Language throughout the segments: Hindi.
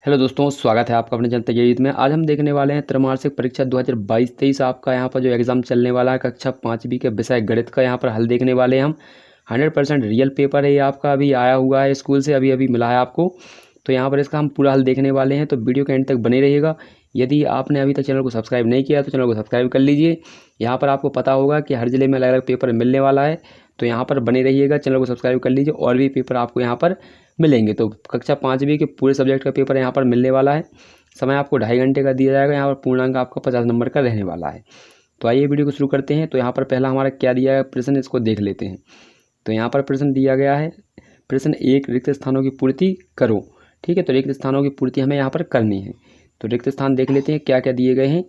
हेलो दोस्तों, स्वागत है आपका अपने जनता गीत में। आज हम देखने वाले हैं त्रैमासिक परीक्षा 2022-23 आपका यहाँ पर जो एग्ज़ाम चलने वाला है कक्षा 5वीं के विषय गणित का यहाँ पर हल देखने वाले हैं हम। 100% रियल पेपर है ये आपका, अभी आया हुआ है स्कूल से, अभी अभी मिला है आपको। तो यहाँ पर इसका हम पूरा हल देखने वाले हैं, तो वीडियो के एंड तक बने रहिएगा। यदि आपने अभी तक चैनल को सब्सक्राइब नहीं किया तो चैनल को सब्सक्राइब कर लीजिए। यहाँ पर आपको पता होगा कि हर ज़िले में अलग अलग पेपर मिलने वाला है, तो यहाँ पर बने रहिएगा, चैनल को सब्सक्राइब कर लीजिए। और भी पेपर आपको यहाँ पर मिलेंगे। तो कक्षा 5वीं के पूरे सब्जेक्ट का पेपर यहाँ पर मिलने वाला है। समय आपको 2.5 घंटे का दिया जाएगा। यहाँ पर पूर्णांक आपका 50 नंबर का रहने वाला है। तो आइए वीडियो को शुरू करते हैं। तो यहाँ पर पहला हमारा क्या दिया है प्रश्न, इसको देख लेते हैं। तो यहाँ पर प्रश्न दिया गया है, प्रश्न 1, रिक्त स्थानों की पूर्ति करो। ठीक है, तो रिक्त स्थानों की पूर्ति हमें यहाँ पर करनी है। तो रिक्त स्थान देख लेते हैं क्या क्या दिए गए हैं,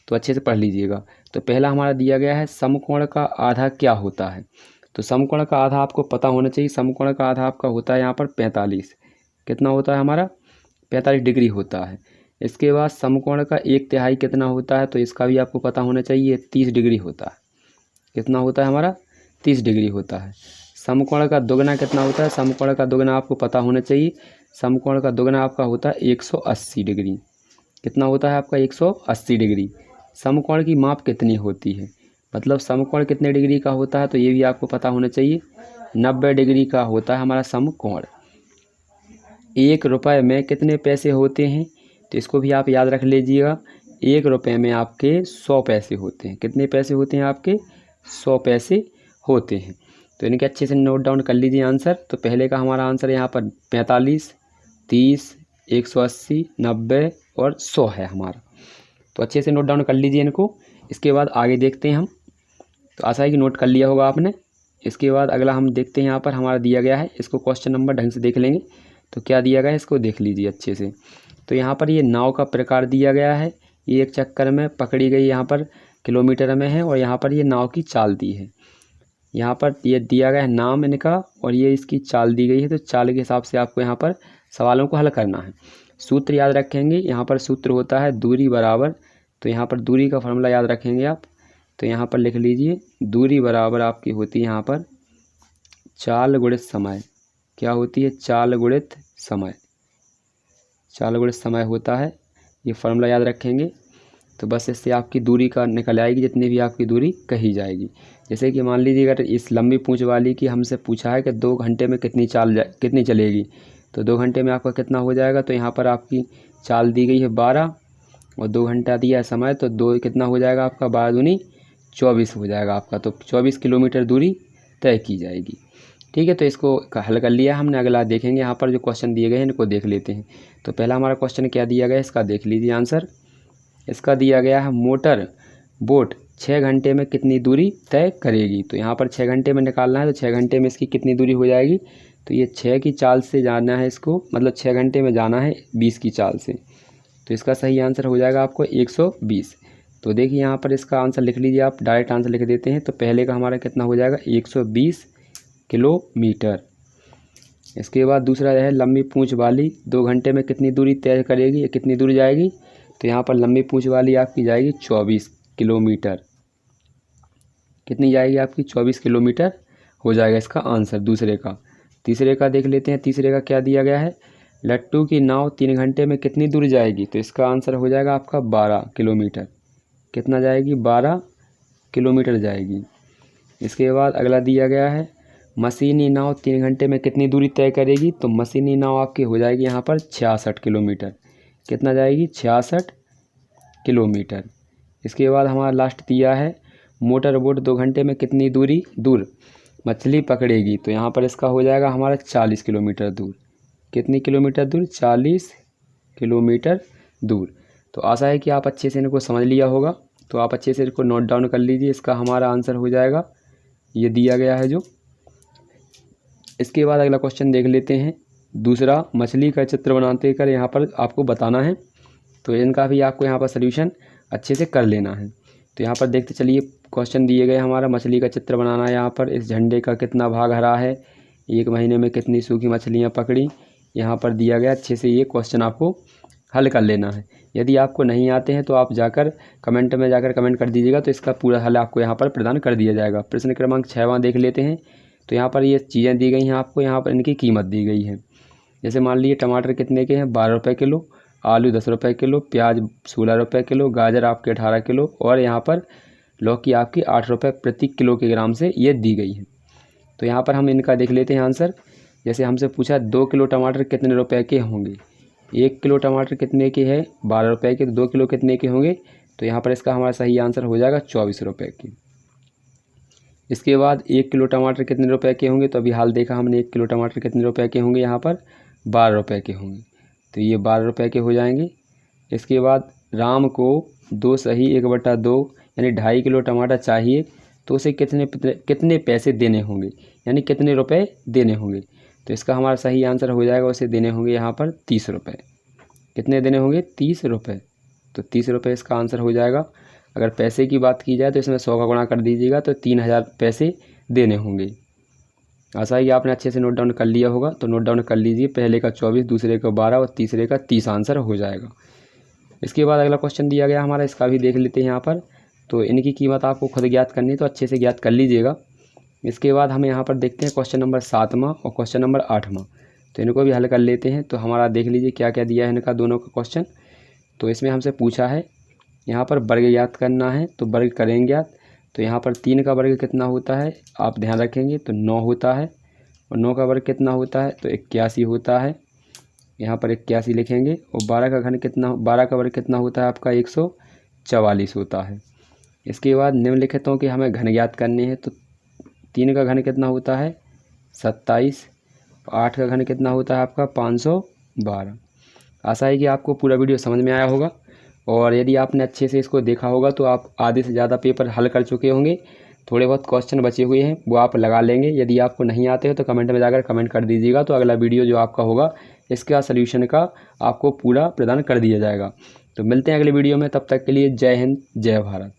तो अच्छे से पढ़ लीजिएगा। तो पहला हमारा दिया गया है, समकोण का आधा क्या होता है। तो समकोण का आधा आपको पता होना चाहिए। समकोण का आधा आपका होता है यहाँ पर 45। कितना होता है हमारा? 45 डिग्री होता है। इसके बाद समकोण का 1/3 कितना होता है, तो इसका भी आपको पता होना चाहिए, 30 डिग्री होता है। कितना होता है हमारा? 30 डिग्री होता है। समकोण का दुगना कितना होता है? समकोण का दुगना आपको पता होना चाहिए। समकोण का दुगना आपका होता है 180 डिग्री। कितना होता है आपका? 180 डिग्री। समकोण की माप कितनी होती है, मतलब समकोण कितने डिग्री का होता है, तो ये भी आपको पता होना चाहिए। 90 डिग्री का होता है हमारा समकोण। 1 रुपये में कितने पैसे होते हैं, तो इसको भी आप याद रख लीजिएगा। 1 रुपये में आपके 100 पैसे होते हैं। कितने पैसे होते हैं आपके? 100 पैसे होते हैं। तो इनके अच्छे से नोट डाउन कर लीजिए आंसर। तो पहले का हमारा आंसर यहाँ पर 45, 30, 180, 90 और 100 है हमारा। तो अच्छे से नोट डाउन कर लीजिए इनको। इसके बाद आगे देखते हैं हम। तो आशा है कि नोट कर लिया होगा आपने। इसके बाद अगला हम देखते हैं, यहाँ पर हमारा दिया गया है, इसको क्वेश्चन नंबर ढंग से देख लेंगे। तो क्या दिया गया है इसको देख लीजिए अच्छे से। तो यहाँ पर ये नाव का प्रकार दिया गया है। ये एक चक्कर में पकड़ी गई, यहाँ पर किलोमीटर में है, और यहाँ पर ये नाव की चाल दी है। यहाँ पर ये दिया गया है नाम इनका, और ये इसकी चाल दी गई है। तो चाल के हिसाब से आपको यहाँ पर सवालों को हल करना है। सूत्र याद रखेंगे, यहाँ पर सूत्र होता है दूरी बराबर। तो यहाँ पर दूरी का फॉर्मूला याद रखेंगे आप। तो यहाँ पर लिख लीजिए, दूरी बराबर आपकी होती है यहाँ पर चाल गुणित समय। क्या होती है? चाल गुणित समय। चाल गुणित समय होता है, ये फार्मूला याद रखेंगे। तो बस इससे आपकी दूरी का निकल आएगी, जितनी भी आपकी दूरी कही जाएगी। जैसे कि मान लीजिए अगर इस लंबी पूँछ वाली की हमसे पूछा है कि 2 घंटे में कितनी चलेगी, तो 2 घंटे में आपका कितना हो जाएगा। तो यहाँ पर आपकी चाल दी गई है 12 और 2 घंटा दिया है समय, तो 2 कितना हो जाएगा आपका? 12 दूनी 24 हो जाएगा आपका। तो 24 किलोमीटर दूरी तय की जाएगी। ठीक है, तो इसको हल कर लिया हमने। अगला देखेंगे, यहाँ पर जो क्वेश्चन दिए गए हैं इनको देख लेते हैं। तो पहला हमारा क्वेश्चन क्या दिया गया है, इसका देख लीजिए आंसर। इसका दिया गया है, मोटर बोट 6 घंटे में कितनी दूरी तय करेगी। तो यहाँ पर 6 घंटे में निकालना है, तो 6 घंटे में इसकी कितनी दूरी हो जाएगी। तो ये 6 की चाल से जाना है इसको, मतलब 6 घंटे में जाना है 20 की चाल से। तो इसका सही आंसर हो जाएगा आपको 120। तो देखिए यहाँ पर इसका आंसर लिख लीजिए आप, डायरेक्ट आंसर लिख देते हैं। तो पहले का हमारा कितना हो जाएगा? 120 किलोमीटर। इसके बाद दूसरा है, लंबी पूँछ वाली 2 घंटे में कितनी दूरी तय करेगी, कितनी दूरी जाएगी। तो यहाँ पर लंबी पूँछ वाली आपकी जाएगी 24 किलोमीटर। कितनी जाएगी आपकी? 24 किलोमीटर हो जाएगा इसका आंसर दूसरे का। तीसरे का देख लेते हैं। तीसरे का क्या दिया गया है, लट्टू की नाव 3 घंटे में कितनी दूर जाएगी। तो इसका आंसर हो जाएगा आपका 12 किलोमीटर। कितना जाएगी? 12 किलोमीटर जाएगी। इसके बाद अगला दिया गया है, मशीनी नाव 3 घंटे में कितनी दूरी तय करेगी। तो मशीनी नाव आपकी हो जाएगी यहाँ पर 66 किलोमीटर। कितना जाएगी? 66 किलोमीटर। इसके बाद हमारा लास्ट दिया है, मोटर बोट 2 घंटे में कितनी दूर मछली पकड़ेगी। तो यहाँ पर इसका हो जाएगा हमारा 40 किलोमीटर दूर। कितनी किलोमीटर दूर? 40 किलोमीटर दूर। तो आशा है कि आप अच्छे से इनको समझ लिया होगा। तो आप अच्छे से इसको नोट डाउन कर लीजिए। इसका हमारा आंसर हो जाएगा, ये दिया गया है जो। इसके बाद अगला क्वेश्चन देख लेते हैं। दूसरा, मछली का चित्र बनाते कर यहाँ पर आपको बताना है। तो इनका भी आपको यहाँ पर सल्यूशन अच्छे से कर लेना है। तो यहाँ पर देखते चलिए, क्वेश्चन दिए गए हमारा, मछली का चित्र बनाना है। यहाँ पर इस झंडे का कितना भाग हरा है, 1 महीने में कितनी सूखी मछलियाँ पकड़ी, यहाँ पर दिया गया। अच्छे से ये क्वेश्चन आपको हल कर लेना है। यदि आपको नहीं आते हैं तो आप जाकर कमेंट में जाकर कमेंट कर दीजिएगा, तो इसका पूरा हल आपको यहाँ पर प्रदान कर दिया जाएगा। प्रश्न क्रमांक 6वां देख लेते हैं। तो यहाँ पर ये चीज़ें दी गई हैं आपको, यहाँ पर इनकी कीमत दी गई है। जैसे मान लीजिए टमाटर कितने के हैं? 12 रुपये किलो। आलू 10 रुपये किलो, प्याज 16 रुपये किलो, गाजर आपके 18 किलो और यहाँ पर लौकी आपकी 8 रुपये प्रति किलो के ग्राम से ये दी गई है। तो यहाँ पर हम इनका देख लेते हैं आंसर। जैसे हमसे पूछा 2 किलो टमाटर कितने रुपए के होंगे। 1 किलो टमाटर कितने के है 12 रुपये के, तो 2 किलो कितने के होंगे, तो यहाँ पर इसका हमारा सही आंसर हो जाएगा 24 रुपये के। इसके बाद 1 किलो टमाटर कितने रुपए के होंगे, तो अभी हाल देखा हमने 1 किलो टमाटर कितने रुपए के होंगे, यहाँ पर 12 रुपये के होंगे, तो ये 12 रुपये के हो जाएंगे। इसके बाद राम को 2 सही 1/2 यानी 2.5 किलो टमाटर चाहिए, तो उसे कितने पैसे देने होंगे, यानी कितने रुपए देने होंगे। तो इसका हमारा सही आंसर हो जाएगा, उसे देने होंगे यहाँ पर 30 रुपये। कितने देने होंगे 30 रुपये, तो 30 रुपये इसका आंसर हो जाएगा। अगर पैसे की बात की जाए तो इसमें 100 का गुणा कर दीजिएगा तो 3000 पैसे देने होंगे। ऐसा ही आपने अच्छे से नोट डाउन कर लिया होगा, तो नोट डाउन कर लीजिए। पहले का 24, दूसरे का 12 और तीसरे का 30 आंसर हो जाएगा। इसके बाद अगला क्वेश्चन दिया गया हमारा, इसका भी देख लेते हैं यहाँ पर। तो इनकी कीमत आपको खुद ज्ञात करनी है, तो अच्छे से ज्ञात कर लीजिएगा। इसके बाद हम यहाँ पर देखते हैं क्वेश्चन नंबर 7वां और क्वेश्चन नंबर 8वां, तो इनको भी हल कर लेते हैं। तो हमारा देख लीजिए क्या क्या दिया है इनका दोनों का क्वेश्चन। तो इसमें हमसे पूछा है यहाँ पर वर्ग ज्ञात करना है, तो वर्ग करेंगे ज्ञात। तो यहाँ पर 3 का वर्ग कितना होता है आप ध्यान रखेंगे, तो 9 होता है। और 9 का वर्ग कितना होता है, तो 81 होता है। यहाँ पर 81 लिखेंगे। और 12 का घन कितना, 12 का वर्ग कितना होता है आपका 144 होता है। इसके बाद निम्नलिखितों के हमें घन ज्ञात करने हैं। तो 3 का घन कितना होता है 27। 8 का घन कितना होता है आपका 512। आशा है कि आपको पूरा वीडियो समझ में आया होगा, और यदि आपने अच्छे से इसको देखा होगा तो आप आधे से ज़्यादा पेपर हल कर चुके होंगे। थोड़े बहुत क्वेश्चन बचे हुए हैं वो आप लगा लेंगे। यदि आपको नहीं आते हो तो कमेंट में जाकर कमेंट कर दीजिएगा, तो अगला वीडियो जो आपका होगा इसका सल्यूशन का आपको पूरा प्रदान कर दिया जाएगा। तो मिलते हैं अगले वीडियो में, तब तक के लिए जय हिंद जय भारत।